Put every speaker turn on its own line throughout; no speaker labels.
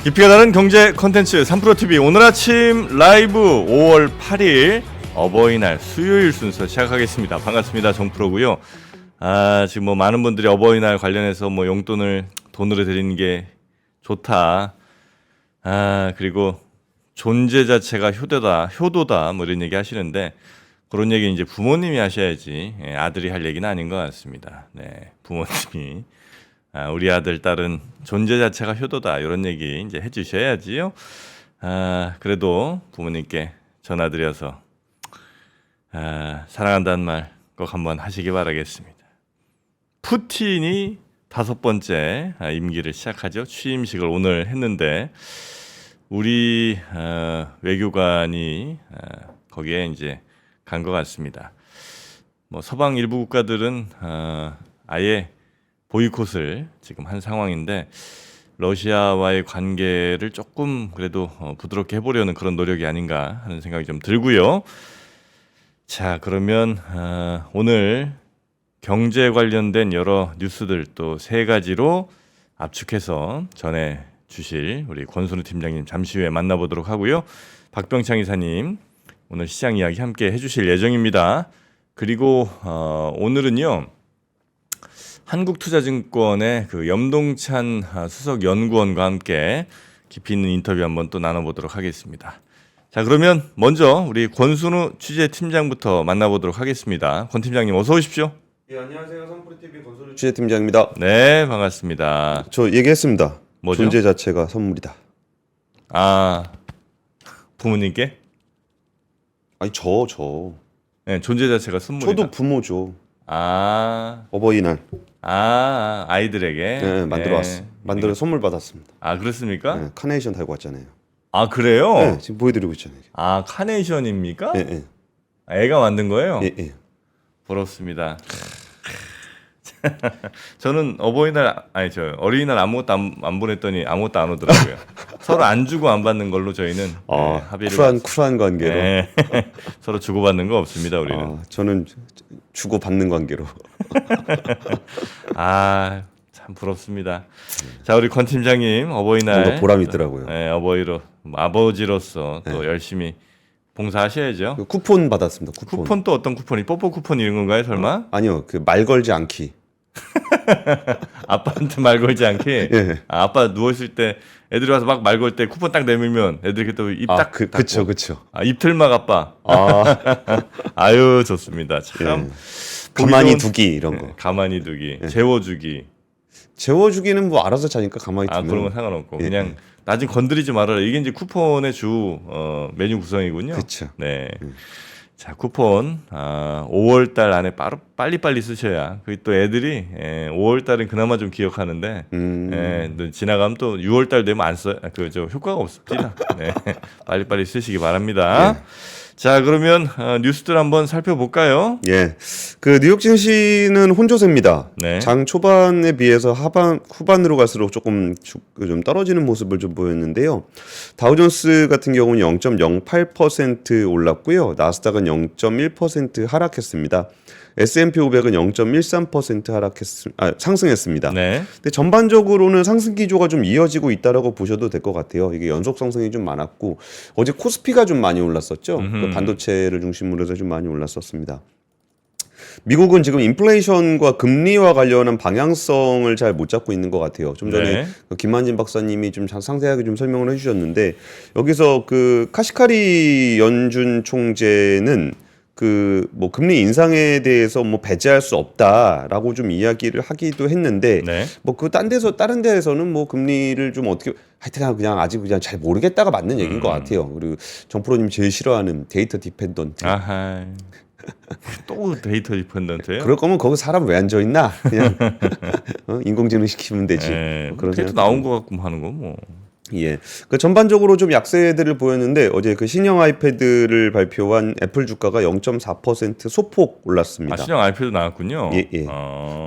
깊이가 다른 경제 컨텐츠 3프로TV 오늘 아침 라이브 5월 8일 어버이날 수요일 순서 시작하겠습니다. 반갑습니다. 정프로고요. 지금 뭐 많은 분들이 어버이날 관련해서 뭐 용돈을 돈으로 드리는 게 좋다. 그리고 존재 자체가 효도다 뭐 이런 얘기 하시는데 그런 얘기 이제 부모님이 하셔야지 아들이 할 얘기는 아닌 것 같습니다. 네, 부모님이 우리 아들 딸은 존재 자체가 효도다 이런 얘기 이제 해주셔야지요. 그래도 부모님께 전화드려서 사랑한다는 말 꼭 한번 하시기 바라겠습니다. 푸틴이 5번째 임기를 시작하죠. 취임식을 오늘 했는데 우리 외교관이 거기에 이제 간 것 같습니다. 뭐 서방 일부 국가들은 아예 보이콧을 지금 한 상황인데 러시아와의 관계를 조금 그래도 부드럽게 해보려는 그런 노력이 아닌가 하는 생각이 좀 들고요. 자, 그러면 오늘 경제 관련된 여러 뉴스들 또 3가지로 압축해서 전해 주실 우리 권순우 팀장님 잠시 후에 만나보도록 하고요. 박병창 이사님 오늘 시장 이야기 함께 해주실 예정입니다. 그리고 오늘은요. 한국투자증권의 그 염동찬 수석 연구원과 함께 깊이 있는 인터뷰 한번 또 나눠보도록 하겠습니다. 자, 그러면 먼저 우리 권순우 취재팀장부터 만나보도록 하겠습니다. 권 팀장님 어서 오십시오.
예, 안녕하세요. 삼프로TV 권순우 취재팀장입니다.
네, 반갑습니다.
저 얘기했습니다.
뭐죠?
존재 자체가 선물이다.
부모님께?
아니 저.
네, 존재 자체가 선물이다.
저도 부모죠. 어버이날.
아이들에게.
네, 만들어 왔어. 만들어 선물 받았습니다.
그렇습니까?
네, 카네이션 달고 왔잖아요.
그래요?
네, 지금 보여드리고 있잖아요.
카네이션입니까?
예.
애가 만든 거예요?
예.
부럽습니다. 저는 어린이날 아무것도 안 보냈더니 아무것도 안 오더라고요. 서로 안 주고 안 받는 걸로 저희는 합의를
쿨한 관계로.
네. 서로 주고받는 거 없습니다. 우리는.
저는 주고 받는 관계로.
참 부럽습니다. 자, 우리 권 팀장님 어버이날
뭔가 보람이 있더라고요.
네, 아버지로서 또 열심히 봉사하셔야죠.
그 쿠폰 받았습니다.
쿠폰 또 어떤 쿠폰이 뽀뽀 쿠폰 이런 건가요, 설마?
아니요, 그 말 걸지 않기.
아빠한테 말 걸지 않게.
예.
아빠 누워 있을 때 애들이 와서 막 말 걸 때 쿠폰 딱 내밀면 애들이 또 입 딱 닫고.
그쵸.
입틀막 아빠. 아유, 좋습니다. 참.
가만히 두기 이런 거.
가만히 두기. 재워주기.
재워주기는 뭐 알아서 자니까 가만히 두면.
그런 건 상관없고 그냥 나중에 건드리지 말아라. 이게 이제 쿠폰의 주 메뉴 구성이군요.
그렇죠.
네. 자, 쿠폰 5월 달 안에 빨리 쓰셔야. 그게 또 애들이 5월 달은 그나마 좀 기억하는데 지나가면 또 6월 달 되면 안 써. 효과가 없습니다. 네. 빨리 쓰시기 바랍니다. 자, 그러면 뉴스들 한번 살펴볼까요?
예, 그 뉴욕 증시는 혼조세입니다.
네.
장 초반에 비해서 후반으로 갈수록 조금 좀 떨어지는 모습을 좀 보였는데요. 다우존스 같은 경우는 0.08% 올랐고요. 나스닥은 0.1% 하락했습니다. S&P 500은 0.13% 상승했습니다.
네.
근데 전반적으로는 상승 기조가 좀 이어지고 있다라고 보셔도 될 것 같아요. 이게 연속 상승이 좀 많았고 어제 코스피가 좀 많이 올랐었죠. 그 반도체를 중심으로 해서 좀 많이 올랐었습니다. 미국은 지금 인플레이션과 금리와 관련한 방향성을 잘 못 잡고 있는 것 같아요. 좀 전에 김만진 박사님이 좀 상세하게 좀 설명을 해주셨는데 여기서 그 카시카리 연준 총재는 뭐 금리 인상에 대해서 뭐 배제할 수 없다라고 좀 이야기를 하기도 했는데 뭐 다른 데에서는 뭐 금리를 좀 어떻게 하여튼 그냥 아직 그냥 잘 모르겠다가 맞는 얘기인 것 같아요. 그리고 정프로님 제일 싫어하는 데이터 디펜던트.
또 데이터 디펜던트예요?
그럴 거면 거기 사람 왜 앉아 있나? 그냥 인공지능 시키면 되지.
그런 데이터 나온 거 갖고 하는 거 뭐.
예. 그 전반적으로 좀 약세들을 보였는데 어제 그 신형 아이패드를 발표한 애플 주가가 0.4% 소폭 올랐습니다.
신형 아이패드 나왔군요.
예.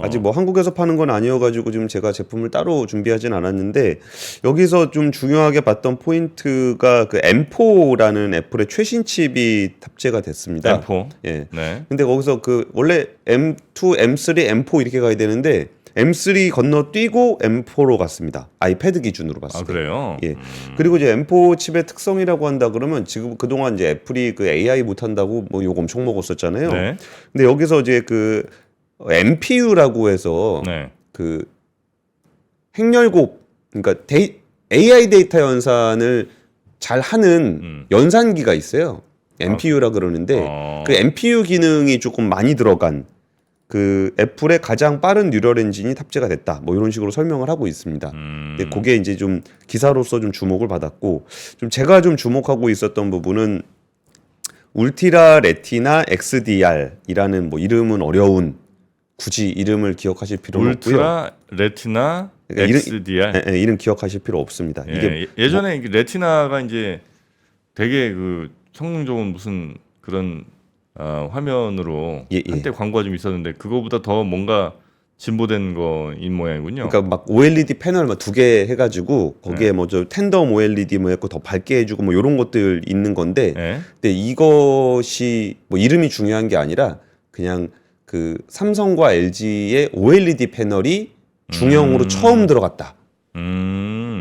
아직 뭐 한국에서 파는 건 아니어가지고 지금 제가 제품을 따로 준비하진 않았는데 여기서 좀 중요하게 봤던 포인트가 그 M4라는 애플의 최신 칩이 탑재가 됐습니다.
M4.
예. 근데 거기서 그 원래 M2, M3, M4 이렇게 가야 되는데 M3 건너뛰고 M4로 갔습니다. 아이패드 기준으로 봤을 때.
그래요?
예. 그리고 이제 M4 칩의 특성이라고 한다 그러면 지금 그동안 이제 애플이 그 AI 못 한다고 뭐 욕 엄청 먹었었잖아요.
네.
근데 여기서 이제 그 MPU라고 해서
네.
그 행렬곱 그러니까 AI 데이터 연산을 잘 하는 연산기가 있어요. MPU라 그러는데 그 MPU 기능이 조금 많이 들어간 그 애플의 가장 빠른 뉴럴 엔진이 탑재가 됐다. 뭐 이런 식으로 설명을 하고 있습니다. 근데 그게 이제 좀 기사로서 좀 주목을 받았고 좀 제가 좀 주목하고 있었던 부분은 울티라 레티나 XDR이라는 뭐 이름은 어려운 굳이 이름을 기억하실 필요는 없고요.
울트라 레티나
그러니까
XDR.
이름 기억하실 필요 없습니다. 이게
예전에 레티나가 이제 되게 그 성능 좋은 무슨 그런 화면으로 한때 광고가 좀 있었는데 그거보다 더 뭔가 진보된 거인 모양이군요.
그러니까 막 OLED 패널 막 2개 해가지고 거기에 뭐 저 텐덤 OLED 뭐 했고 더 밝게 해주고 뭐 이런 것들 있는 건데, 근데 이것이 뭐 이름이 중요한 게 아니라 그냥 그 삼성과 LG의 OLED 패널이 중형으로 처음 들어갔다.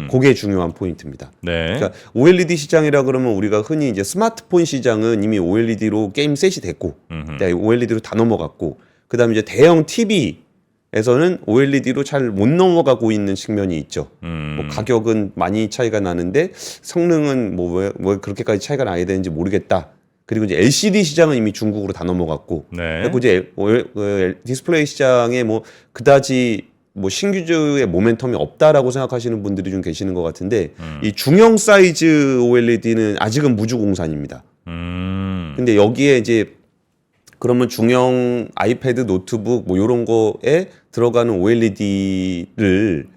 그게 중요한 포인트입니다.
네.
그러니까 OLED 시장이라 그러면 우리가 흔히 이제 스마트폰 시장은 이미 OLED로 게임 셋이 됐고, OLED로 다 넘어갔고, 그다음에 이제 대형 TV에서는 OLED로 잘 못 넘어가고 있는 측면이 있죠. 뭐 가격은 많이 차이가 나는데 성능은 뭐 그렇게까지 차이가 나야 되는지 모르겠다. 그리고 이제 LCD 시장은 이미 중국으로 다 넘어갔고, 그리고 이제 디스플레이 시장에 뭐 그다지 뭐 신규주의 모멘텀이 없다라고 생각하시는 분들이 좀 계시는 것 같은데 이 중형 사이즈 OLED는 아직은 무주공산입니다. 근데 여기에 이제 그러면 중형 아이패드, 노트북 뭐 이런 거에 들어가는 OLED를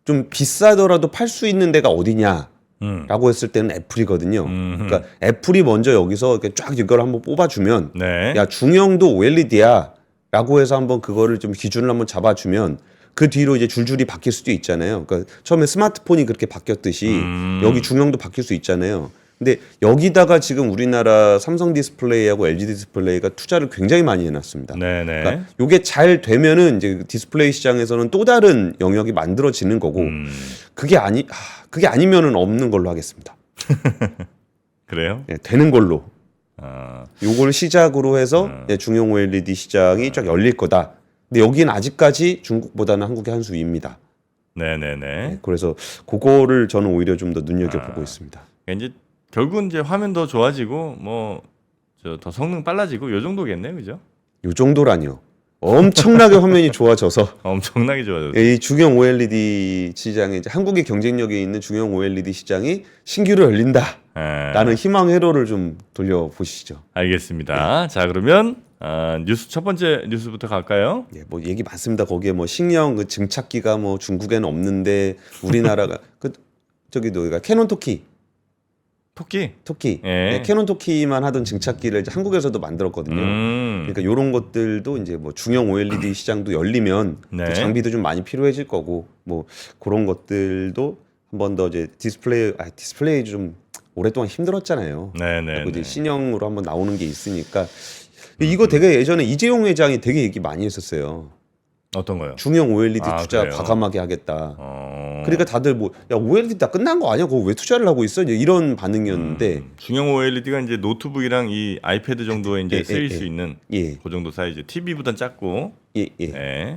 좀 비싸더라도 팔 수 있는 데가 어디냐라고 했을 때는 애플이거든요. 그러니까 애플이 먼저 여기서 이렇게 쫙 이걸 한번 뽑아주면 야 중형도 OLED야라고 해서 한번 그거를 좀 기준을 한번 잡아주면 그 뒤로 이제 줄줄이 바뀔 수도 있잖아요. 그러니까 처음에 스마트폰이 그렇게 바뀌었듯이 여기 중형도 바뀔 수 있잖아요. 근데 여기다가 지금 우리나라 삼성 디스플레이하고 LG 디스플레이가 투자를 굉장히 많이 해놨습니다. 그러니까 이게 잘 되면은 이제 디스플레이 시장에서는 또 다른 영역이 만들어지는 거고 그게 아니면은 없는 걸로 하겠습니다.
그래요?
네, 되는 걸로. 요걸 시작으로 해서 중형 OLED 시장이 쫙 열릴 거다. 근데 여기는 아직까지 중국보다는 한국의 한 수 위입니다.
네네네.
그래서 그거를 저는 오히려 좀 더 눈여겨보고 있습니다.
그러니까 이제 결국은 이제 화면 더 좋아지고 뭐 더 성능 빨라지고 요 정도겠네요, 그죠?
요 정도라니요. 엄청나게 화면이 좋아져서
엄청나게 좋아졌어요.
이 중형 OLED 시장에 이제 한국의 경쟁력이 있는 중형 OLED 시장이 신규로 열린다라는 희망 회로를 좀 돌려보시죠.
알겠습니다. 자 그러면 뉴스 첫 번째 뉴스부터 갈까요?
예, 뭐 얘기 많습니다. 거기에 뭐 식량 그 증착기가 뭐 중국에는 없는데 우리나라가 저기 너희가 캐논 토키. 네, 캐논 토키만 하던 증착기를 이제 한국에서도 만들었거든요. 그러니까 이런 것들도 이제 뭐 중형 OLED 시장도 열리면 장비도 좀 많이 필요해질 거고 뭐 그런 것들도 한 번 더 이제 디스플레이 좀 오랫동안 힘들었잖아요. 그리고 이제 신형으로 한번 나오는 게 있으니까 이거 되게 예전에 이재용 회장이 되게 얘기 많이 했었어요.
어떤 거요?
중형 OLED 투자
그래요?
과감하게 하겠다. 그러니까 다들 뭐 야 OLED 다 끝난 거 아니야? 그거 왜 투자를 하고 있어? 이제 이런 반응이었는데
중형 OLED가 이제 노트북이랑 이 아이패드 정도에 이제 쓰일 수 있는 그 정도 사이즈. TV보단 작고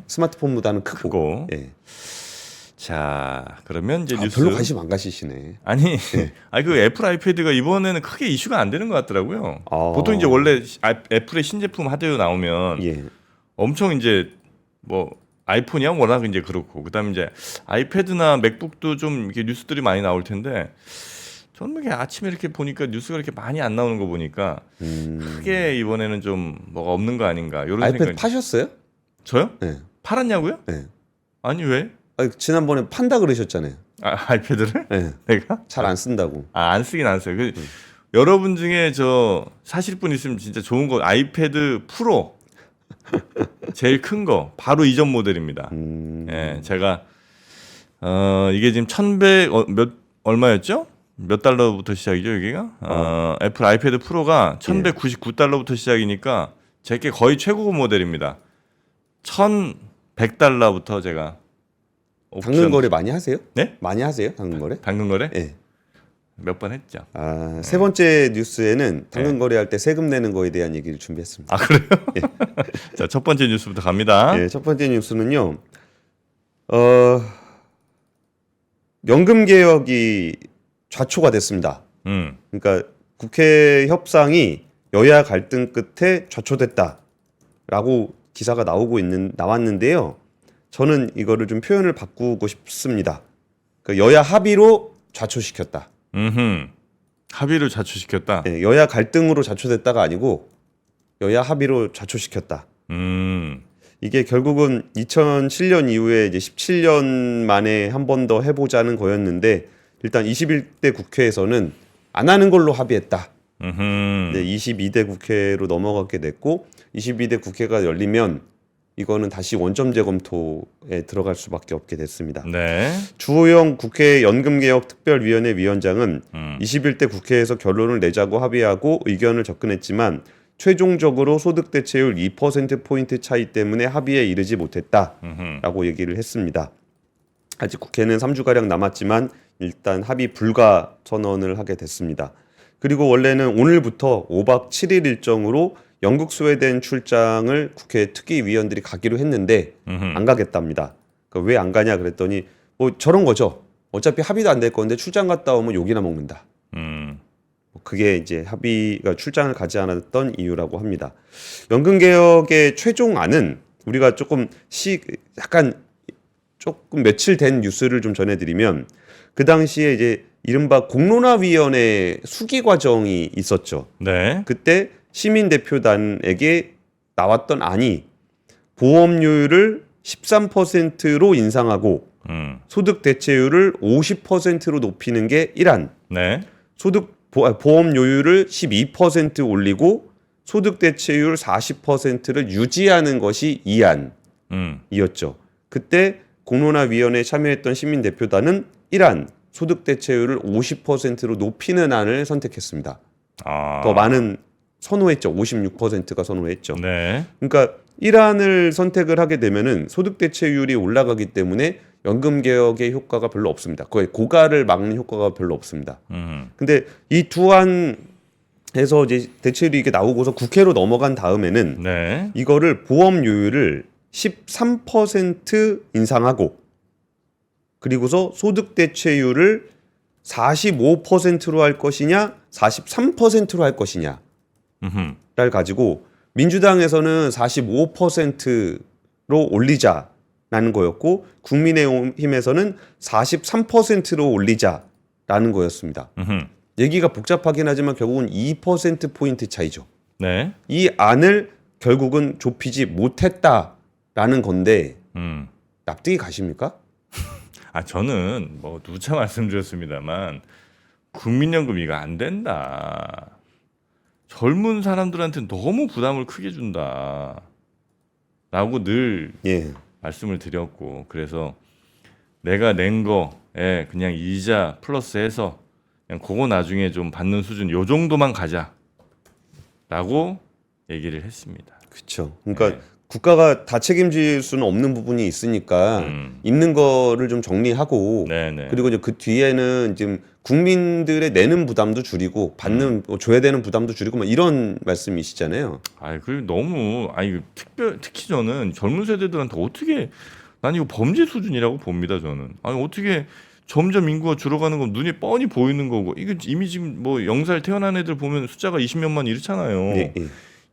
스마트폰보다는 크고.
자 그러면 이제 뉴스
별로 관심 안 가시시네.
아니 그 애플 아이패드가 이번에는 크게 이슈가 안 되는 것 같더라고요. 보통 이제 원래 애플의 신제품 하드웨어 나오면 엄청 이제 뭐 아이폰이야 워낙 이제 그렇고 그다음에 이제 아이패드나 맥북도 좀 이렇게 뉴스들이 많이 나올 텐데 저는 이게 아침에 이렇게 보니까 뉴스가 이렇게 많이 안 나오는 거 보니까 크게 이번에는 좀 뭐가 없는 거 아닌가 이런
아이패드
생각이.
파셨어요?
저요?
네.
팔았냐고요?
네.
아니 왜?
지난번에 판다 그러셨잖아요.
아이패드를?
네.
내가?
잘 안 쓴다고.
안 쓰긴 안 써요. 여러분 중에 저 사실 분 있으면 진짜 좋은 거 아이패드 프로 제일 큰 거 바로 이전 모델입니다. 제가 이게 지금 1,100 얼마였죠? 몇 달러부터 시작이죠, 여기가? 애플 아이패드 프로가 1,199달러부터 시작이니까 제게 거의 최고급 모델입니다. 100달러부터 제가
당근 거래 많이 하세요?
네?
많이 하세요? 당근 거래?
당근 거래?
네.
몇 번 했죠.
세 번째 뉴스에는 당근 거래할 때 세금 내는 거에 대한 얘기를 준비했습니다.
아 그래요? 자, 첫 번째 뉴스부터 갑니다.
네, 첫 번째 뉴스는요. 연금 개혁이 좌초가 됐습니다. 그러니까 국회 협상이 여야 갈등 끝에 좌초됐다라고 기사가 나왔는데요. 저는 이거를 좀 표현을 바꾸고 싶습니다. 그러니까 여야 합의로 좌초시켰다.
합의를 좌초시켰다.
네, 여야 갈등으로 좌초됐다가 아니고 여야 합의로 좌초시켰다. 이게 결국은 2007년 이후에 이제 17년 만에 한 번 더 해보자는 거였는데 일단 21대 국회에서는 안 하는 걸로 합의했다. 네, 22대 국회로 넘어가게 됐고 22대 국회가 열리면 이거는 다시 원점 재검토에 들어갈 수밖에 없게 됐습니다.
네.
주호영 국회 연금개혁특별위원회 위원장은 21대 국회에서 결론을 내자고 합의하고 의견을 접근했지만 최종적으로 소득 대체율 2%포인트 차이 때문에 합의에 이르지 못했다라고 얘기를 했습니다. 아직 국회는 3주가량 남았지만 일단 합의 불가 선언을 하게 됐습니다. 그리고 원래는 오늘부터 5박 7일 일정으로 영국 스웨덴 출장을 국회 특위위원들이 가기로 했는데 안 가겠답니다. 그러니까 왜 안 가냐 그랬더니 뭐 저런 거죠. 어차피 합의도 안 될 건데 출장 갔다 오면 욕이나 먹는다. 그게 이제 합의가 출장을 가지 않았던 이유라고 합니다. 연금개혁의 최종안은 우리가 조금 며칠 된 뉴스를 좀 전해드리면 그 당시에 이제 이른바 공론화위원회 수기 과정이 있었죠.
네.
그때 시민대표단에게 나왔던 안이 보험료율을 13%로 인상하고 소득 대체율을 50%로 높이는 게 1안.
네.
보험료율을 12% 올리고 소득 대체율 40%를 유지하는 것이 2안이었죠. 그때 공론화위원회에 참여했던 시민대표단은 1안 소득 대체율을 50%로 높이는 안을 선택했습니다. 더 많은 선호했죠. 56%가 선호했죠.
네.
그러니까 1안을 선택을 하게 되면은 소득 대체율이 올라가기 때문에 연금 개혁의 효과가 별로 없습니다. 거의 고갈을 막는 효과가 별로 없습니다. 근데 이 두 안에서 이제 대체율이 이게 나오고서 국회로 넘어간 다음에는
네.
이거를 보험료율을 13% 인상하고 그리고서 소득 대체율을 45%로 할 것이냐, 43%로 할 것이냐를 가지고 민주당에서는 45%로 올리자라는 거였고 국민의힘에서는 43%로 올리자라는 거였습니다. 얘기가 복잡하긴 하지만 결국은 2%포인트 차이죠.
네.
이 안을 결국은 좁히지 못했다라는 건데 납득이 가십니까?
저는 뭐 누차 말씀드렸습니다만 국민연금 이거 안 된다. 젊은 사람들한테 너무 부담을 크게 준다. 라고 늘 말씀을 드렸고 그래서 내가 낸 거에 그냥 이자 플러스해서 그냥 그거 나중에 좀 받는 수준 요 정도만 가자라고 얘기를 했습니다.
그렇죠. 그러니까 국가가 다 책임질 수는 없는 부분이 있으니까 있는 거를 좀 정리하고 그리고 이제 그 뒤에는 지금 국민들의 내는 부담도 줄이고 받는 줘야 되는 부담도 줄이고 막 이런 말씀이시잖아요.
그 너무 특히 저는 젊은 세대들한테 어떻게 난 이거 범죄 수준이라고 봅니다. 저는 어떻게 점점 인구가 줄어가는 건 눈에 뻔히 보이는 거고 이거 이미 지금 뭐 0살 태어난 애들 보면 숫자가 20몇만 이렇잖아요.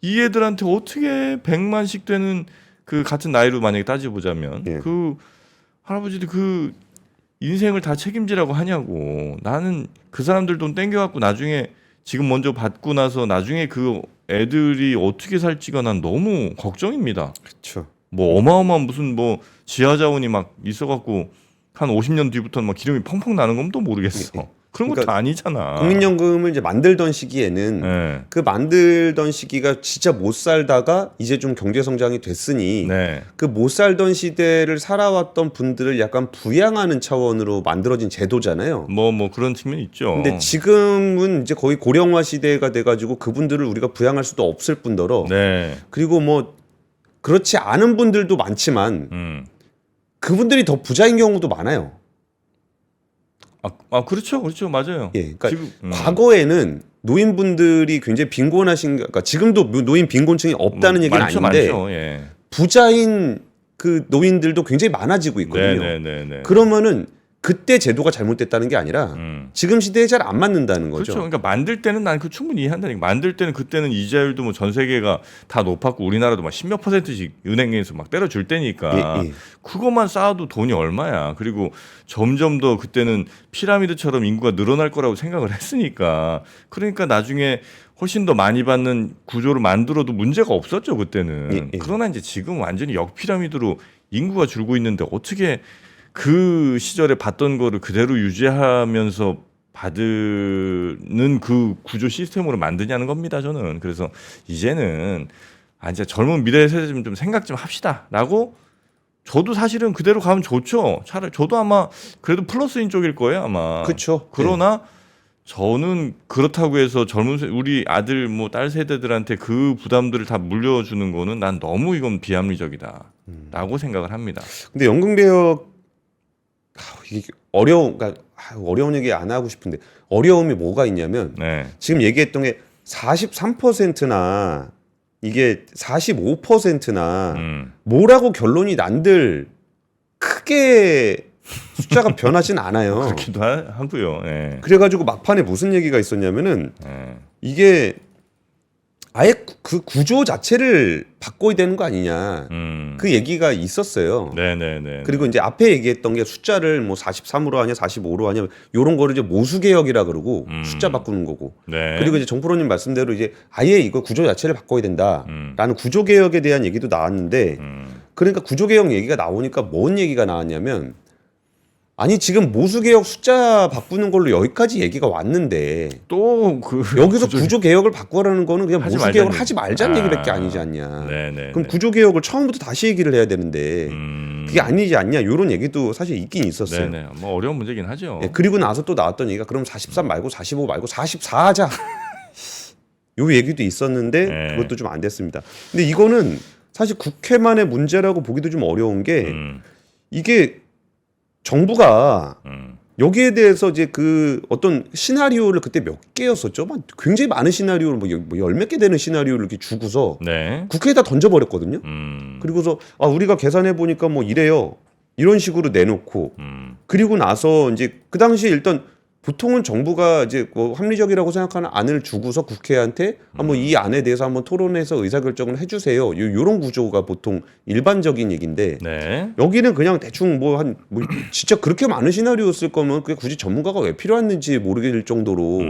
이 애들한테 어떻게 100만씩 되는 그 같은 나이로 만약에 따져보자면 그 할아버지들 그 인생을 다 책임지라고 하냐고. 나는 그 사람들 돈 땡겨갖고 나중에 지금 먼저 받고 나서 나중에 그 애들이 어떻게 살지가 난 너무 걱정입니다.
그렇죠.
뭐 어마어마한 무슨 뭐 지하 자원이 막 있어갖고 한 50년 뒤부터는 막 기름이 펑펑 나는 건 또 모르겠어. 그런 것도 아니잖아.
국민연금을 이제 만들던 시기에는 그 만들던 시기가 진짜 못 살다가 이제 좀 경제 성장이 됐으니 그 못 살던 시대를 살아왔던 분들을 약간 부양하는 차원으로 만들어진 제도잖아요.
뭐 그런 측면이 있죠.
근데 지금은 이제 거의 고령화 시대가 돼가지고 그분들을 우리가 부양할 수도 없을 뿐더러 그리고 뭐 그렇지 않은 분들도 많지만 그분들이 더 부자인 경우도 많아요.
그렇죠, 그렇죠, 맞아요.
예, 그러니까
지금,
과거에는 노인분들이 굉장히 빈곤하신, 그러니까 지금도 노인 빈곤층이 없다는 얘기는
많죠,
아닌데
많죠. 예.
부자인 그 노인들도 굉장히 많아지고 있거든요.
네네네.
그러면은 그때 제도가 잘못됐다는 게 아니라 지금 시대에 잘 안 맞는다는 거죠.
그렇죠. 그러니까 만들 때는 난 그 충분히 이해한다니까. 만들 때는 그때는 이자율도 뭐 전 세계가 다 높았고 우리나라도 막 10몇 %씩 은행에서 막 때려줄 때니까
예.
그것만 쌓아도 돈이 얼마야. 그리고 점점 더 그때는 피라미드처럼 인구가 늘어날 거라고 생각을 했으니까 그러니까 나중에 훨씬 더 많이 받는 구조를 만들어도 문제가 없었죠 그때는.
예.
그러나 이제 지금 완전히 역피라미드로 인구가 줄고 있는데 어떻게 그 시절에 받던 거를 그대로 유지하면서 받는 그 구조 시스템으로 만드냐는 겁니다. 저는 그래서 이제는 이제 젊은 미래 세대 좀 생각 좀 합시다라고. 저도 사실은 그대로 가면 좋죠. 차라리 저도 아마 그래도 플러스인 쪽일 거예요 아마.
그렇죠.
그러나 저는 그렇다고 해서 우리 아들 뭐 딸 세대들한테 그 부담들을 다 물려주는 거는 난 너무 이건 비합리적이다라고 생각을 합니다.
근데 연금 개혁 이게 그러니까 어려운 얘기 안 하고 싶은데 어려움이 뭐가 있냐면
네.
지금 얘기했던 게 43%나 이게 45%나 뭐라고 결론이 난들 크게 숫자가 변하진 않아요.
그렇기도 하고요. 네.
그래가지고 막판에 무슨 얘기가 있었냐면은 이게 아예 그 구조 자체를 바꿔야 되는 거 아니냐 그 얘기가 있었어요.
네네네.
그리고 이제 앞에 얘기했던 게 숫자를 뭐 43으로 하냐 45로 하냐 요런 거를 이제 모수 개혁이라 그러고 숫자 바꾸는 거고.
네.
그리고 이제 정프로님 말씀대로 이제 아예 이거 구조 자체를 바꿔야 된다라는 구조 개혁에 대한 얘기도 나왔는데 그러니까 구조 개혁 얘기가 나오니까 뭔 얘기가 나왔냐면 아니 지금 모수 개혁 숫자 바꾸는 걸로 여기까지 얘기가 왔는데
또 그
여기서 구조 개혁을 바꾸라는 거는 그냥 모수 개혁을 하지 말자는
아,
얘기밖에 아니지 않냐.
네네.
그럼 구조 개혁을 처음부터 다시 얘기를 해야 되는데 그게 아니지 않냐. 이런 얘기도 사실 있긴 있었어요.
네네. 뭐 어려운 문제긴 하죠.
예, 그리고 나서 또 나왔던 얘기가 그럼 43 말고 45 말고 44 하자. 요 얘기도 있었는데
네.
그것도 좀 안 됐습니다. 근데 이거는 사실 국회만의 문제라고 보기도 좀 어려운 게 이게 정부가 여기에 대해서 이제 그 어떤 시나리오를 그때 몇 개였었죠? 막 굉장히 많은 시나리오를 뭐 열 몇 개 되는 시나리오를 이렇게 주고서
네.
국회에다 던져버렸거든요. 그리고서 우리가 계산해 보니까 뭐 이래요. 이런 식으로 내놓고 그리고 나서 이제 그 당시에 일단 보통은 정부가 이제 뭐 합리적이라고 생각하는 안을 주고서 국회한테 한번 이 안에 대해서 한번 토론해서 의사결정을 해주세요. 요런 구조가 보통 일반적인 얘기인데
네.
여기는 그냥 대충 뭐 진짜 그렇게 많은 시나리오였을 거면 그게 굳이 전문가가 왜 필요했는지 모르겠을 정도로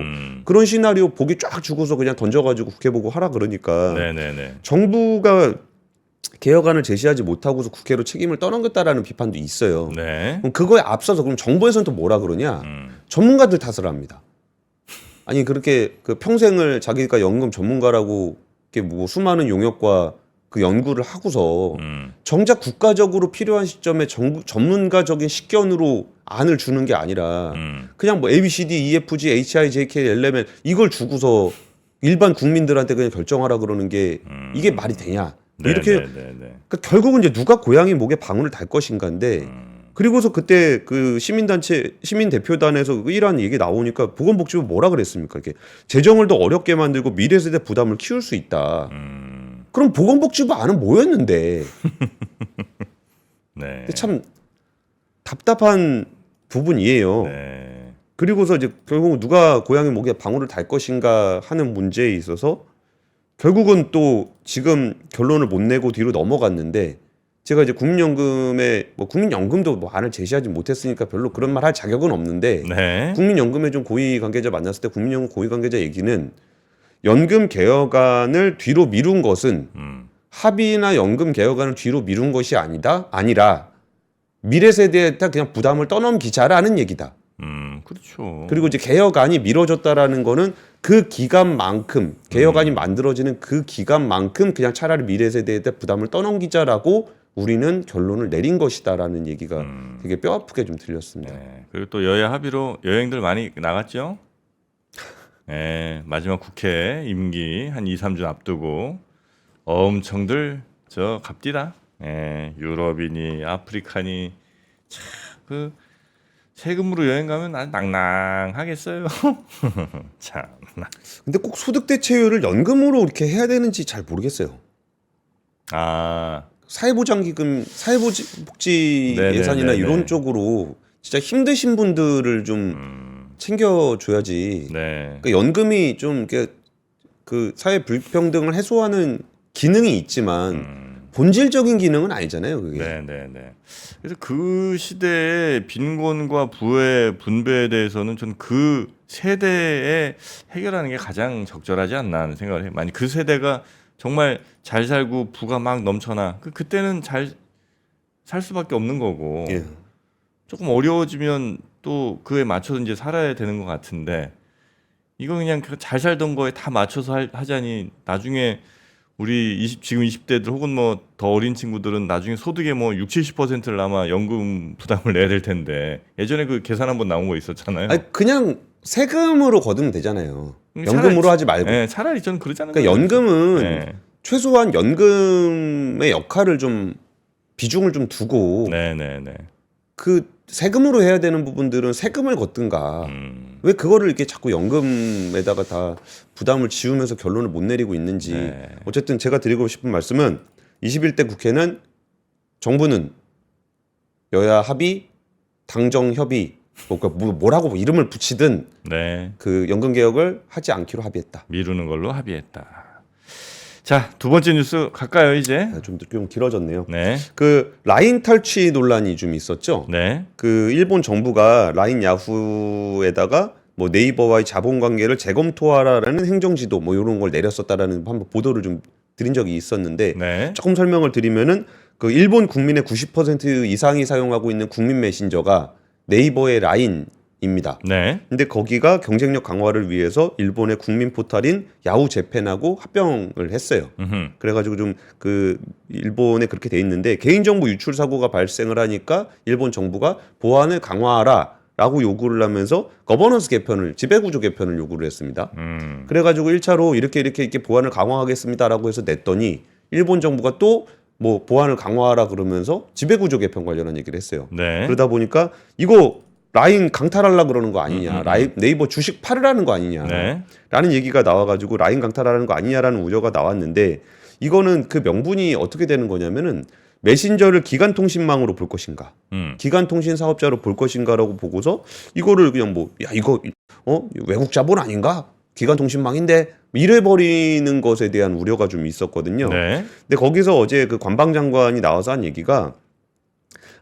그런 시나리오 보기 쫙 주고서 그냥 던져가지고 국회 보고 하라 그러니까
네네네.
정부가 개혁안을 제시하지 못하고서 국회로 책임을 떠넘겼다라는 비판도 있어요.
네.
그럼 그거에 앞서서 그럼 정부에서는 또 뭐라 그러냐? 전문가들 탓을 합니다. 아니 그렇게 그 평생을 자기가 연금 전문가라고 이렇게 뭐 수많은 용역과 그 연구를 하고서 정작 국가적으로 필요한 시점에 전문가적인 식견으로 안을 주는 게 아니라 그냥 뭐 A, B, C, D, E, F, G, H, I, J, K, L, M, N 이걸 주고서 일반 국민들한테 그냥 결정하라 그러는 게 이게 말이 되냐? 이렇게 그러니까 결국은 이제 누가 고양이 목에 방울을 달 것인가인데 그리고서 그때 그 시민단체 시민 대표단에서 이러한 얘기 나오니까 보건복지부 뭐라 그랬습니까? 이게 재정을 더 어렵게 만들고 미래 세대 부담을 키울 수 있다. 그럼 보건복지부 안은 뭐였는데?
네.
참 답답한 부분이에요.
네.
그리고서 이제 결국 누가 고양이 목에 방울을 달 것인가 하는 문제에 있어서 결국은 또 지금 결론을 못 내고 뒤로 넘어갔는데 제가 이제 국민연금에 뭐 국민연금도 뭐 안을 제시하지 못했으니까 별로 그런 말 할 자격은 없는데
네.
국민연금에 좀 고위 관계자 만났을 때 국민연금 고위 관계자 얘기는 연금 개혁안을 뒤로 미룬 것은 합의나 연금 개혁안을 뒤로 미룬 것이 아니라 미래 세대에다 그냥 부담을 떠넘기자라는 얘기다.
그렇죠.
그리고 이제 개혁안이 미뤄졌다라는 거는 그 기간만큼 개혁안이 만들어지는 그 기간만큼 그냥 차라리 미래 세대에 부담을 떠넘기자라고 우리는 결론을 내린 것이다라는 얘기가 되게 뼈아프게 좀 들렸습니다.
네. 그리고 또 여야 합의로 여행들 많이 나갔죠. 네. 마지막 국회 임기 한 2, 3주 앞두고 엄청들 저 갑디다. 예, 유럽이니 아프리카니 참 그 세금으로 여행 가면 아주 낭낭하겠어요. 참.
근데 꼭 소득 대체율을 연금으로 이렇게 해야 되는지 잘 모르겠어요.
아,
사회보장기금, 사회복지
네네네네.
예산이나 이런 쪽으로 진짜 힘드신 분들을 좀 챙겨줘야지.
네.
그러니까 연금이 좀 이렇게 그 사회 불평등을 해소하는 기능이 있지만 본질적인 기능은 아니잖아요, 그게.
네. 그래서 그 시대의 빈곤과 부의 분배에 대해서는 전 그 세대에 해결하는 게 가장 적절하지 않나 하는 생각을 해요. 만약 그 세대가 정말 잘 살고 부가 막 넘쳐나 그때는 잘 살 수밖에 없는 거고
예.
조금 어려워지면 또 그에 맞춰서 이제 살아야 되는 것 같은데 이거 그냥 잘 살던 거에 다 맞춰서 하자니 나중에 우리 지금 20대들 혹은 뭐 더 어린 친구들은 나중에 소득의 뭐 60, 70%를 아마 연금 부담을 내야 될 텐데 예전에 그 계산 한번 나온 거 있었잖아요.
아니, 그냥 세금으로 거두면 되잖아요.
차라리-
연금으로 하지 말고.
네, 차라리 저는 그러자는
그러니까
거예요.
연금은
네.
최소한 연금의 역할을 좀 비중을 좀 두고
네.
그 세금으로 해야 되는 부분들은 세금을 걷든가
음.
왜 그거를 이렇게 자꾸 연금에다가 다 부담을 지우면서 결론을 못 내리고 있는지.
네.
어쨌든 제가 드리고 싶은 말씀은 21대 국회는 정부는 여야 합의, 당정 협의, 뭐라고 이름을 붙이든
네.
그 연금 개혁을 하지 않기로 합의했다.
미루는 걸로 합의했다. 자, 두 번째 뉴스 갈까요, 이제?
좀 길어졌네요.
네.
그 라인 탈취 논란이 좀 있었죠.
네.
그 일본 정부가 라인 야후에다가 뭐 네이버와의 자본 관계를 재검토하라라는 행정지도 뭐 이런 걸 내렸었다라는 한번 보도를 좀 드린 적이 있었는데
네.
조금 설명을 드리면은 그 일본 국민의 90% 이상이 사용하고 있는 국민 메신저가 네이버의 라인입니다.
네.
근데 거기가 경쟁력 강화를 위해서 일본의 국민 포털인 야후 재팬하고 합병을 했어요.
음흠.
그래가지고 좀 그 일본에 그렇게 돼 있는데 개인정보 유출 사고가 발생을 하니까 일본 정부가 보안을 강화하라라고 요구를 하면서 거버넌스 개편을 지배구조 개편을 요구를 했습니다. 그래가지고 1차로 이렇게 보안을 강화하겠습니다라고 해서 냈더니 일본 정부가 또 뭐 보안을 강화하라 그러면서 지배구조 개편 관련한 얘기를 했어요.
네.
그러다 보니까 이거 라인 강탈하려 그러는 거 아니냐, 네이버 주식 팔으라는 거 아니냐,
네.
라는 얘기가 나와가지고 라인 강탈하라는 거 아니냐라는 우려가 나왔는데 이거는 그 명분이 어떻게 되는 거냐면은 메신저를 기간통신망으로 볼 것인가, 기간통신 사업자로 볼 것인가라고 보고서 이거를 그냥 뭐 야 이거 외국 자본 아닌가? 기간통신망인데 이래버리는 것에 대한 우려가 좀 있었거든요.
네.
근데 거기서 어제 그 관방장관이 나와서 한 얘기가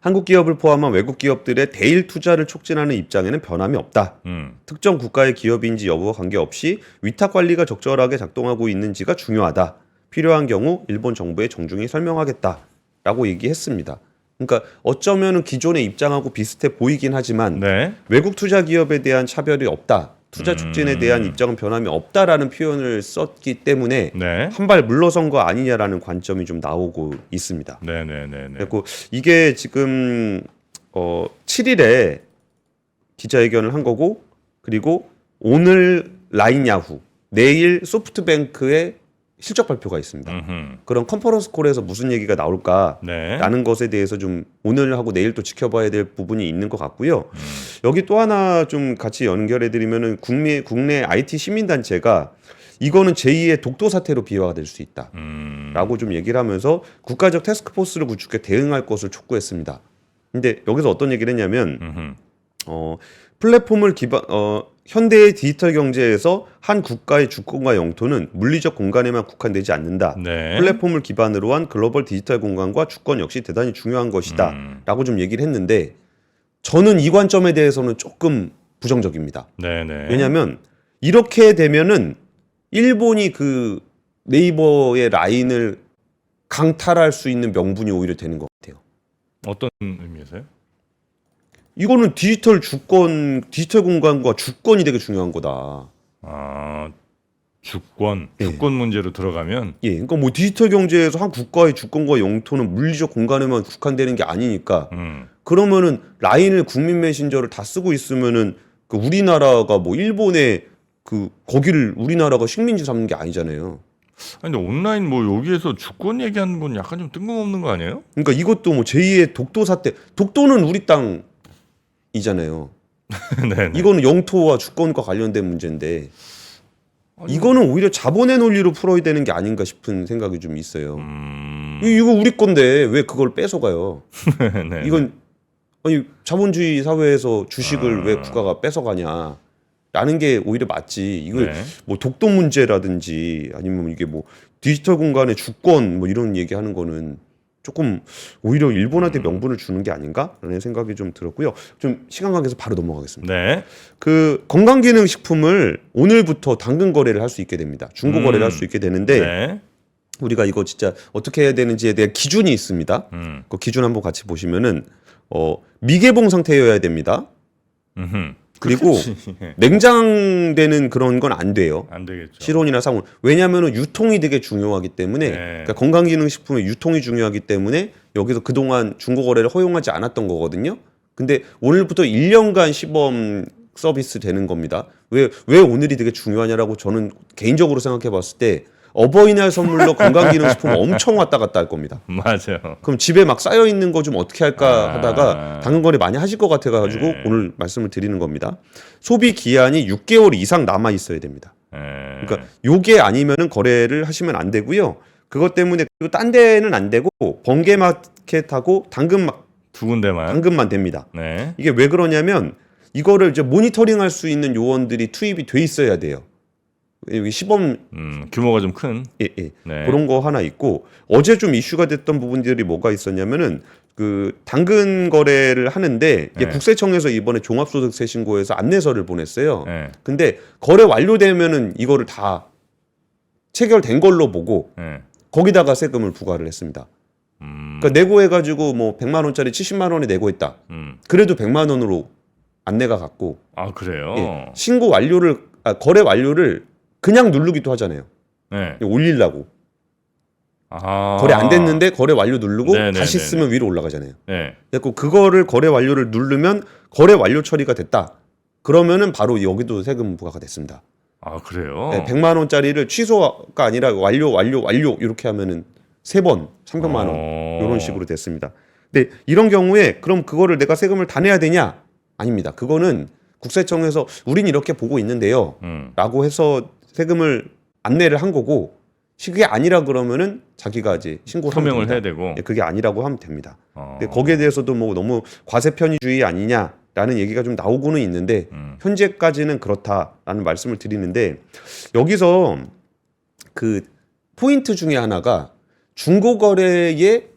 한국 기업을 포함한 외국 기업들의 대일 투자를 촉진하는 입장에는 변함이 없다. 특정 국가의 기업인지 여부와 관계없이 위탁 관리가 적절하게 작동하고 있는지가 중요하다. 필요한 경우 일본 정부에 정중히 설명하겠다라고 얘기했습니다. 그러니까 어쩌면은 기존의 입장하고 비슷해 보이긴 하지만
네.
외국 투자 기업에 대한 차별이 없다. 투자 促진에 대한 입장은 변함이 없다라는 표현을 썼기 때문에
네.
한 발 물러선 거 아니냐라는 관점이 좀 나오고 있습니다.
네.
그리고 이게 지금 7일에 기자회견을 한 거고 그리고 오늘 라인 야후, 내일 소프트뱅크의 실적 발표가 있습니다. 그런 컨퍼런스 콜에서 무슨 얘기가 나올까라는
네.
것에 대해서 좀 오늘하고 내일 또 지켜봐야 될 부분이 있는 것 같고요. 여기 또 하나 좀 같이 연결해드리면은 국내 IT 시민단체가 이거는 제2의 독도 사태로 비화가 될 수 있다라고 좀 얘기를 하면서 국가적 태스크포스를 구축해 대응할 것을 촉구했습니다. 근데 여기서 어떤 얘기를 했냐면 플랫폼을 현대의 디지털 경제에서 한 국가의 주권과 영토는 물리적 공간에만 국한되지 않는다.
네.
플랫폼을 기반으로 한 글로벌 디지털 공간과 주권 역시 대단히 중요한 것이다. 라고 좀 얘기를 했는데 저는 이 관점에 대해서는 조금 부정적입니다.
네.
왜냐하면 이렇게 되면은 일본이 그 네이버의 라인을 강탈할 수 있는 명분이 오히려 되는 것 같아요.
어떤 의미에서요?
이거는 디지털 공간과 주권이 되게 중요한 거다.
아, 주권
예.
문제로 들어가면
예, 그러니까 뭐 디지털 경제에서 한 국가의 주권과 영토는 물리적 공간에만 국한되는 게 아니니까 그러면은 라인을 국민 메신저를 다 쓰고 있으면은 그 우리나라가 뭐 일본에 그 거기를 우리나라가 식민지 삼는 게 아니잖아요.
아니, 근데 온라인 뭐 여기에서 주권 얘기하는 건 약간 좀 뜬금없는 거 아니에요?
그러니까 이것도 뭐 제2의 독도 사태. 독도는 우리 땅이잖아요.
네네.
이거는 영토와 주권과 관련된 문제인데
아니,
이거는 오히려 자본의 논리로 풀어야 되는 게 아닌가 싶은 생각이 좀 있어요.
음...
이거 우리 건데 왜 그걸 뺏어가요?
네.
이건 아니 자본주의 사회에서 주식을 왜 국가가 뺏어가냐? 라는 게 오히려 맞지. 이걸
네.
뭐 독도 문제라든지 아니면 이게 뭐 디지털 공간의 주권 뭐 이런 얘기하는 거는 조금 오히려 일본한테 명분을 주는 게 아닌가라는 생각이 좀 들었고요. 좀 시간 관계에서 바로 넘어가겠습니다.
네.
그 건강기능식품을 오늘부터 당근 거래를 할 수 있게 됩니다. 중고 거래를 할 수 있게 되는데
네.
우리가 이거 진짜 어떻게 해야 되는지에 대한 기준이 있습니다.
음.
그 기준 한번 같이 보시면은 미개봉 상태여야 됩니다.
음흠.
그리고
그렇지.
냉장되는 그런 건 안 돼요.
안 되겠죠.
실온이나 상온. 왜냐하면 유통이 되게 중요하기 때문에
네.
그러니까 건강기능식품의 유통이 중요하기 때문에 여기서 그동안 중고 거래를 허용하지 않았던 거거든요. 근데 오늘부터 1년간 시범 서비스 되는 겁니다. 왜 오늘이 되게 중요하냐라고 저는 개인적으로 생각해 봤을 때 어버이날 선물로 건강기능식품 엄청 왔다 갔다 할 겁니다.
맞아요.
그럼 집에 막 쌓여 있는 거 좀 어떻게 할까 하다가
아.
당근거래 많이 하실 것 같아가지고
네.
오늘 말씀을 드리는 겁니다. 소비 기한이 6개월 이상 남아 있어야 됩니다.
네.
그러니까 요게 아니면은 거래를 하시면 안 되고요. 그것 때문에 또 딴 데는 안 되고 번개마켓하고
두 군데만.
당근만 됩니다.
네.
이게 왜 그러냐면 이거를 이제 모니터링할 수 있는 요원들이 투입이 돼 있어야 돼요. 여기 시범
규모가 좀 큰.
예.
네.
그런 거 하나 있고 어제 좀 이슈가 됐던 부분들이 뭐가 있었냐면은 그 당근 거래를 하는데 이게
네.
국세청에서 이번에 종합소득세 신고해서 안내서를 보냈어요.
네.
근데 거래 완료되면은 이거를 다 체결된 걸로 보고
네.
거기다가 세금을 부과를 했습니다. 그러니까 내고해가지고 뭐 100만 원짜리 70만 원에 내고했다. 그래도 100만 원으로 안내가 갔고
아, 그래요?
예, 신고 완료를 거래 완료를 그냥 누르기도 하잖아요.
네.
올리려고.
아.
거래 안 됐는데 거래 완료 누르고
네네네네.
다시 쓰면 위로 올라가잖아요.
네.
그래서 그거를 거래 완료를 누르면 거래 완료 처리가 됐다. 그러면은 바로 여기도 세금 부과가 됐습니다.
아, 그래요?
네, 100만 원짜리를 취소가 아니라 완료 이렇게 하면은 3번 300만 원 이런 식으로 됐습니다. 근데 이런 경우에 그럼 그거를 내가 세금을 다 내야 되냐? 아닙니다. 그거는 국세청에서 우린 이렇게 보고 있는데요. 라고 해서 세금을 안내를 한 거고 그게 아니라 그러면은 자기가 이제 신고를 하면
서명을
됩니다.
해야 되고.
예, 그게 아니라고 하면 됩니다. 근데 거기에 대해서도 뭐 너무 과세 편의주의 아니냐라는 얘기가 좀 나오고는 있는데 현재까지는 그렇다라는 말씀을 드리는데 여기서 그 포인트 중에 하나가 중고 거래의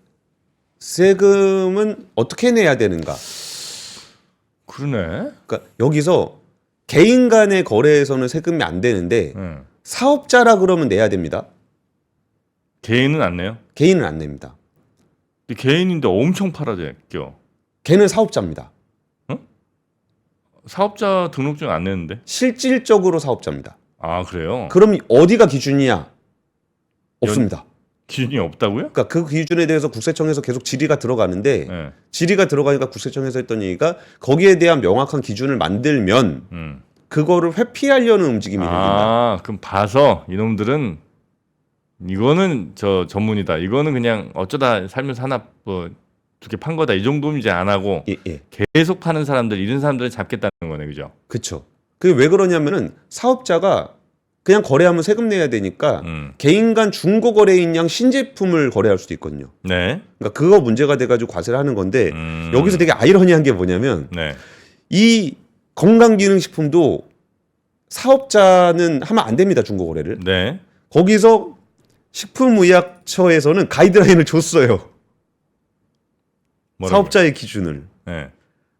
세금은 어떻게 내야 되는가?
그러네.
그러니까 여기서 개인 간의 거래에서는 세금이 안 되는데 사업자라 그러면 내야 됩니다.
개인은 안 내요?
개인은 안 냅니다.
근데 개인인데 엄청 팔아제껴.
걔는 사업자입니다.
사업자 등록증 안 내는데?
실질적으로 사업자입니다.
아, 그래요?
그럼 어디가 기준이야? 없습니다.
기준이 없다고요?
그러니까 그 기준에 대해서 국세청에서 계속 질의가 들어가는데
네.
질의가 들어가니까 국세청에서 했던 얘기가 거기에 대한 명확한 기준을 만들면 그거를 회피하려는 움직임이 생긴다.
아, 그럼 봐서 이놈들은 이거는 저 전문이다. 이거는 그냥 어쩌다 살면서 하나 뭐 두 개 판 거다. 이 정도면 이제 안 하고
예.
계속 파는 사람들 이런 사람들은 잡겠다는 거네, 그죠?
그렇죠. 그게 왜 그러냐면은 사업자가 그냥 거래하면 세금 내야 되니까 개인 간 중고 거래인 양 신제품을 거래할 수도 있거든요.
네.
그러니까 그거 문제가 돼가지고 과세를 하는 건데 여기서 되게 아이러니한 게 뭐냐면
네.
이 건강기능식품도 사업자는 하면 안 됩니다. 중고 거래를.
네.
거기서 식품의약처에서는 가이드라인을 줬어요.
뭐라고요?
사업자의 기준을.
네.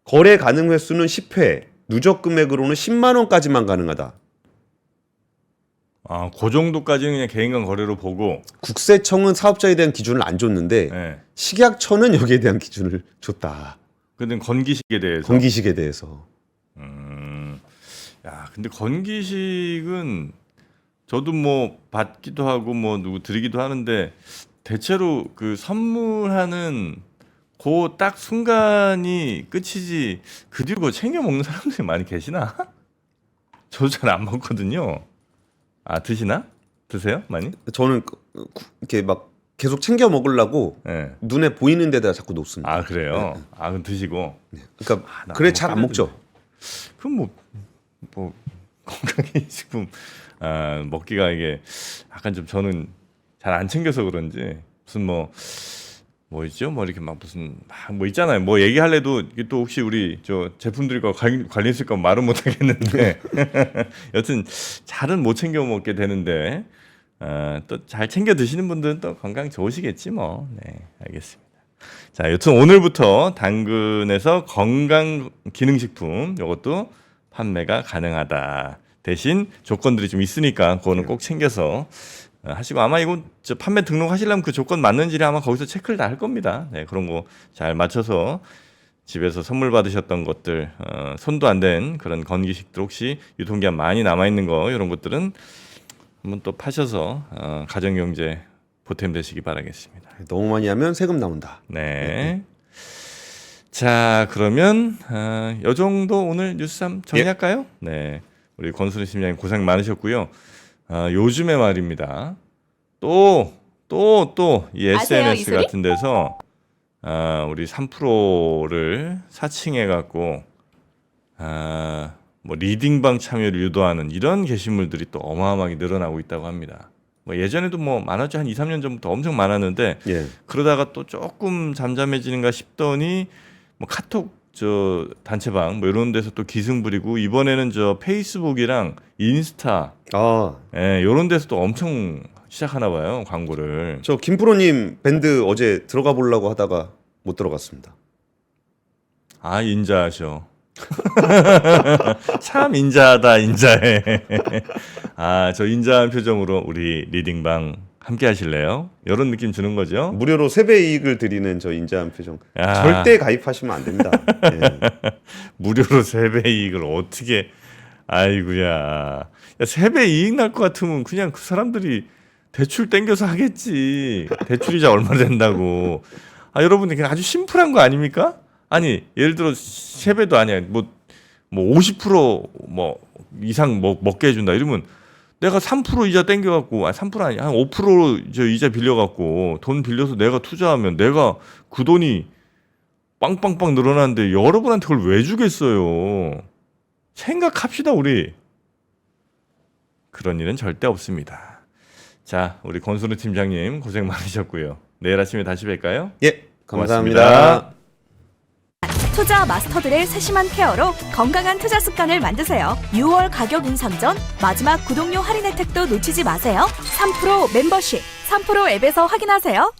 거래 가능 횟수는 10회, 누적 금액으로는 10만 원까지만 가능하다.
아, 그 정도까지는 그냥 개인 간 거래로 보고.
국세청은 사업자에 대한 기준을 안 줬는데
네.
식약처는 여기에 대한 기준을 줬다.
근데 건기식에 대해서.
건기식에 대해서.
야, 근데 건기식은 저도 뭐 받기도 하고 뭐 누구 드리기도 하는데 대체로 그 선물하는 그 딱 순간이 끝이지 그 뒤로 그거 챙겨 먹는 사람들이 많이 계시나? 저도 잘 안 먹거든요. 아, 드시나? 드세요? 많이?
저는 이렇게 막 계속 챙겨 먹으려고
네.
눈에 보이는 데다가 자꾸 놓습니다.
아 그래요? 아 그럼 드시고.
그러니까
나
그래 잘 안 먹죠.
그럼 뭐 건강기능식품 먹기가 이게 약간 좀 저는 잘 안 챙겨서 그런지 무슨 뭐 있죠? 뭐 이렇게 막 무슨 뭐 있잖아요. 뭐 얘기할래도 이게 또 혹시 우리 저 제품들과 관련 있을까 말은 못 하겠는데 여튼 잘은 못 챙겨 먹게 되는데 또 잘 챙겨 드시는 분들은 또 건강 좋으시겠지 뭐. 네, 알겠습니다. 자, 여튼 오늘부터 당근에서 건강 기능식품 이것도 판매가 가능하다. 대신 조건들이 좀 있으니까 그거는 꼭 챙겨서 하시고 아마 이거 저 판매 등록하시려면 그 조건 맞는지를 아마 거기서 체크를 다 할 겁니다. 네, 그런 거 잘 맞춰서 집에서 선물 받으셨던 것들 손도 안 댄 그런 건기식들 혹시 유통기한 많이 남아 있는 거 이런 것들은 한번 또 파셔서 가정경제 보탬되시기 바라겠습니다.
너무 많이 하면 세금 나온다.
네. 자, 그러면 요 정도 오늘 뉴스 정리할까요? 네. 우리 권순우 팀장님 고생 많으셨고요. 요즘에 말입니다. 또 이 SNS 같은 데서 우리 3%를 사칭해 갖고 뭐 리딩방 참여를 유도하는 이런 게시물들이 또 어마어마하게 늘어나고 있다고 합니다. 뭐 예전에도 뭐 많았죠. 한 2, 3년 전부터 엄청 많았는데
예.
그러다가 또 조금 잠잠해지는가 싶더니 뭐 카톡 저 단체방 뭐 이런 데서 또 기승 부리고 이번에는 저 페이스북이랑 인스타 이런 데서 또 엄청 시작하나 봐요. 광고를.
저 김프로님 밴드 어제 들어가 보려고 하다가 못 들어갔습니다.
아 인자하셔. 참 인자하다 인자해. 저 인자한 표정으로 우리 리딩방 함께 하실래요? 이런 느낌 주는 거죠.
무료로 세배 이익을 드리는 저 인자한 표정.
야.
절대 가입하시면 안 됩니다. 예.
무료로 3배 이익을 어떻게 아이고야. 야, 3배 이익 날 것 같으면 그냥 그 사람들이 대출 땡겨서 하겠지. 대출이자 얼마 된다고. 여러분들 그냥 아주 심플한 거 아닙니까? 아니 예를 들어 3배도 아니야. 뭐 50% 이상 먹게 해준다 이러면 내가 3% 이자 땡겨갖고 3% 아니 한 5% 저 이자 빌려갖고 돈 빌려서 내가 투자하면 내가 그 돈이 빵빵빵 늘어나는데 여러분한테 그걸 왜 주겠어요? 생각합시다 우리. 그런 일은 절대 없습니다. 자, 우리 권순우 팀장님 고생 많으셨고요. 내일 아침에 다시 뵐까요?
예, 감사합니다.
고맙습니다.
투자 마스터들의 세심한 케어로 건강한 투자 습관을 만드세요. 6월 가격 인상 전 마지막 구독료 할인 혜택도 놓치지 마세요. 3프로 멤버십, 3프로 앱에서 확인하세요.